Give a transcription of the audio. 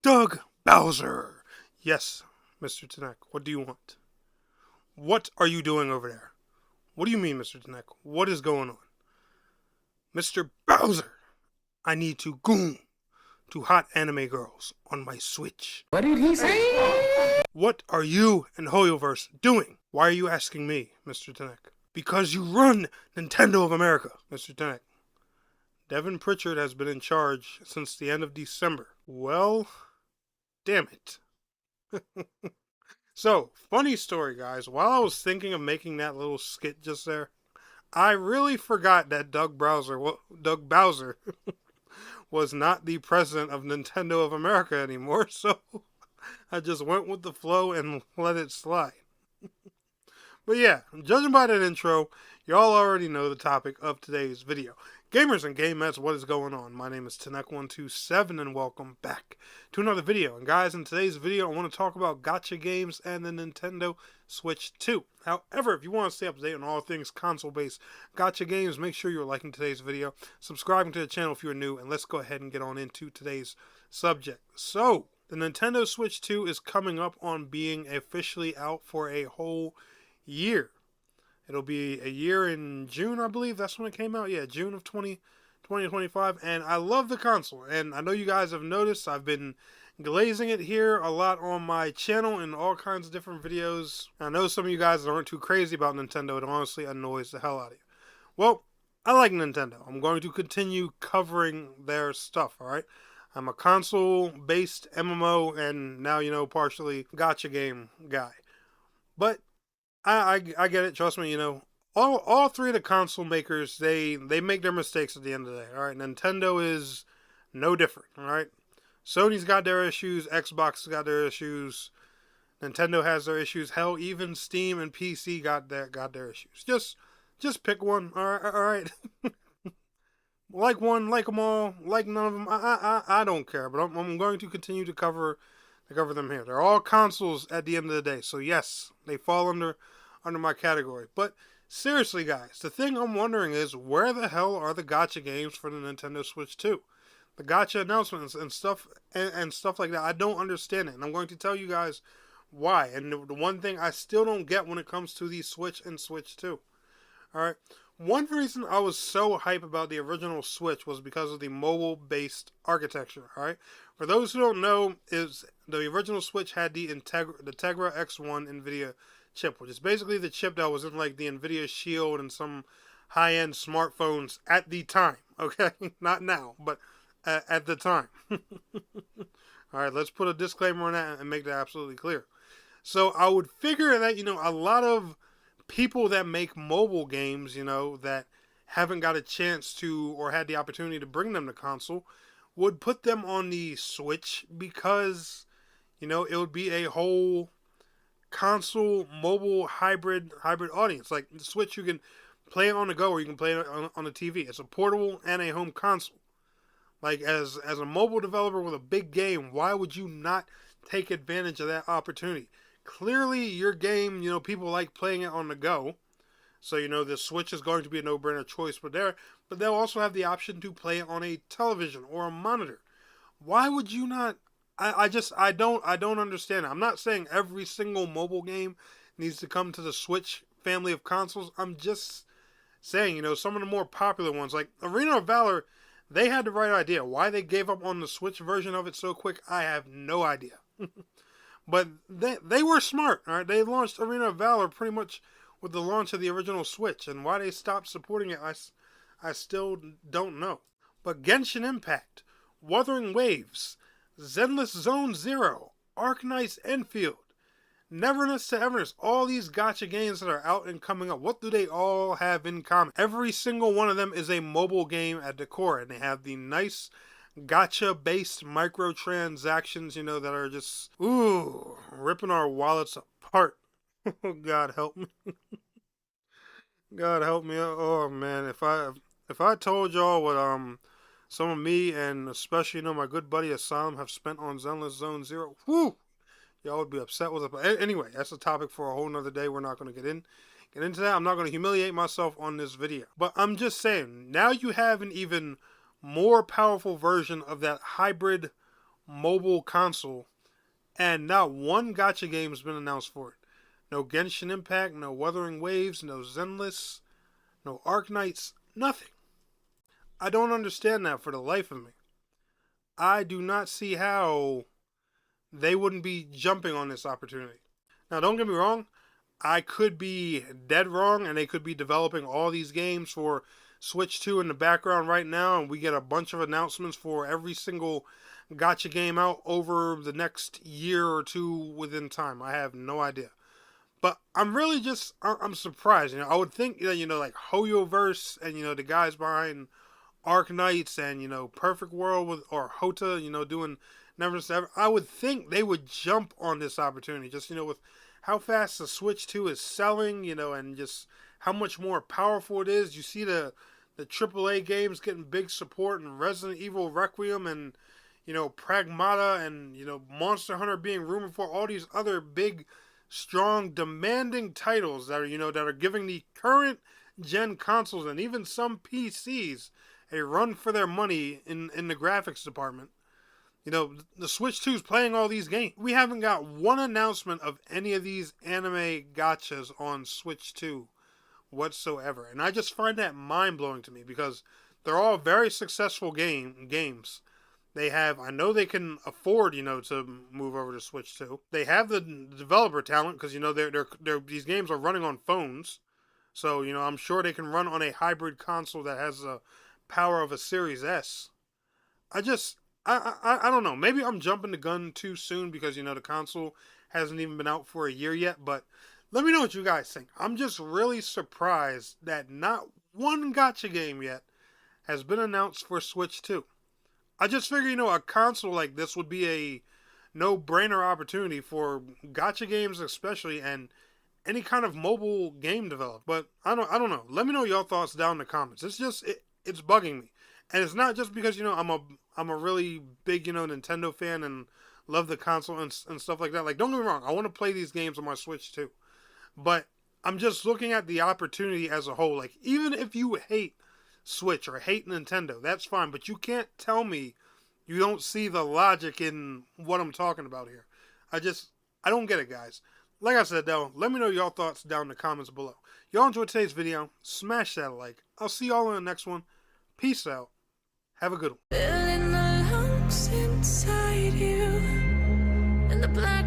Doug Bowser. Yes, Mr. Tanek, what do you want? What are you doing over there? What do you mean, Mr. Tanek? What is going on? Mr. Bowser, I need to goon to hot anime girls on my Switch. What did he say? What are you and Hoyoverse doing? Why are you asking me, Mr. Tanek? Because you run Nintendo of America, Mr. Tanek. Devin Pritchard has been in charge since the end of December. Well, damn it. So, funny story, guys. While I was thinking of making that little skit just there, I really forgot that Doug Bowser was not the president of Nintendo of America anymore, so I just went with the flow and let it slide. But yeah, judging by that intro, y'all already know the topic of today's video. Gamers and gamettes, what is going on? My name is Tanek127 and welcome back to another video. And guys, in today's video, I want to talk about gacha games and the Nintendo Switch 2. However, if you want to stay up to date on all things console-based gacha games, make sure you're liking today's video, subscribing to the channel if you're new, and let's go ahead and get on into today's subject. So, the Nintendo Switch 2 is coming up on being officially out for a whole year. It'll be a year in June, I believe. That's when it came out. Yeah, June of 2025. And I love the console. And I know you guys have noticed I've been glazing it here a lot on my channel in all kinds of different videos. I know some of you guys aren't too crazy about Nintendo. It honestly annoys the hell out of you. Well, I like Nintendo. I'm going to continue covering their stuff, alright? I'm a console-based MMO and now, partially gacha game guy. But I get it. Trust me. All three of the console makers they make their mistakes at the end of the day. All right, Nintendo is no different. All right, Sony's got their issues. Xbox has got their issues. Nintendo has their issues. Hell, even Steam and PC got their issues. Just pick one. All right. Like one, like them all, like none of them. I don't care. But I'm going to continue to cover them here. They're all consoles at the end of the day. So yes, they fall under my category. But seriously, guys, the thing I'm wondering is where the hell are the gacha games for the Nintendo Switch 2? The gacha announcements and stuff like that. I don't understand it. And I'm going to tell you guys why. And the one thing I still don't get when it comes to the Switch and Switch 2. Alright. One reason I was so hype about the original Switch was because of the mobile-based architecture, alright? For those who don't know, is the original Switch had the Tegra X1 NVIDIA chip, which is basically the chip that was in like the NVIDIA Shield and some high-end smartphones at the time, okay? Not now, but at the time. Alright, let's put a disclaimer on that and make that absolutely clear. So I would figure that, a lot of people that make mobile games, that haven't got a chance to or had the opportunity to bring them to console, would put them on the Switch because, it would be a whole console mobile hybrid audience. Like the Switch, you can play it on the go or you can play it on the TV. It's a portable and a home console. Like as a mobile developer with a big game, why would you not take advantage of that opportunity? Clearly, your game, people like playing it on the go. So, the Switch is going to be a no-brainer choice but they'll also have the option to play it on a television or a monitor. Why would you not? I don't understand it. I'm not saying every single mobile game needs to come to the Switch family of consoles. I'm just saying, some of the more popular ones, like Arena of Valor, they had the right idea. Why they gave up on the Switch version of it so quick, I have no idea. But they were smart, all right? They launched Arena of Valor pretty much with the launch of the original Switch, and why they stopped supporting it, I still don't know. But Genshin Impact, Wuthering Waves, Zenless Zone Zero, Arknights, Endfield, Neverness to Everness, all these gacha games that are out and coming up, what do they all have in common? Every single one of them is a mobile game at the core, and they have the nice gacha-based microtransactions, that are just, ripping our wallets apart. God help me. God help me. Oh, man. If I told y'all what, some of me and especially, my good buddy Asylum have spent on Zenless Zone Zero, whoo, y'all would be upset with it. But anyway, that's a topic for a whole nother day. We're not going to get into that. I'm not going to humiliate myself on this video. But I'm just saying, now you have an even more powerful version of that hybrid mobile console, and not one gacha game has been announced for it. No Genshin Impact, no Wuthering Waves, no Zenless, no Arknights, nothing. I don't understand that for the life of me. I do not see how they wouldn't be jumping on this opportunity. Now, don't get me wrong, I could be dead wrong, and they could be developing all these games for Switch 2 in the background right now, and we get a bunch of announcements for every single gacha game out over the next year or two within time. I have no idea. But I'm really just, I'm surprised. I would think that, like Hoyoverse and, the guys behind Arknights and, Perfect World with, or Hota, doing Never Ever, I would think they would jump on this opportunity just, with how fast the Switch 2 is selling, and just how much more powerful it is. You see the AAA games getting big support, and Resident Evil Requiem and, Pragmata and, Monster Hunter being rumored for, all these other big, strong, demanding titles that are, that are giving the current gen consoles and even some PCs a run for their money in the graphics department. The Switch 2 is playing all these games. We haven't got one announcement of any of these anime gachas on Switch 2 whatsoever. And I just find that mind-blowing to me because they're all very successful games. They have, I know they can afford, to move over to Switch 2. They have the developer talent because, these games are running on phones. So, I'm sure they can run on a hybrid console that has the power of a Series S. I don't know. Maybe I'm jumping the gun too soon because, the console hasn't even been out for a year yet. But let me know what you guys think. I'm just really surprised that not one gacha game yet has been announced for Switch 2. I just figure, a console like this would be a no-brainer opportunity for gacha games especially, and any kind of mobile game developed. But I don't know. Let me know your thoughts down in the comments. It's just, it's bugging me. And it's not just because, I'm a really big, Nintendo fan and love the console and stuff like that. Like, don't get me wrong, I want to play these games on my Switch too. But I'm just looking at the opportunity as a whole. Like, even if you hate Switch or hate Nintendo, that's fine. But you can't tell me you don't see the logic in what I'm talking about here. I don't get it, guys. Like I said, though, let me know your thoughts down in the comments below. Y'all enjoyed today's video, smash that like. I'll see y'all in the next one. Peace out. Have a good one. Feeling the lungs inside you and the blood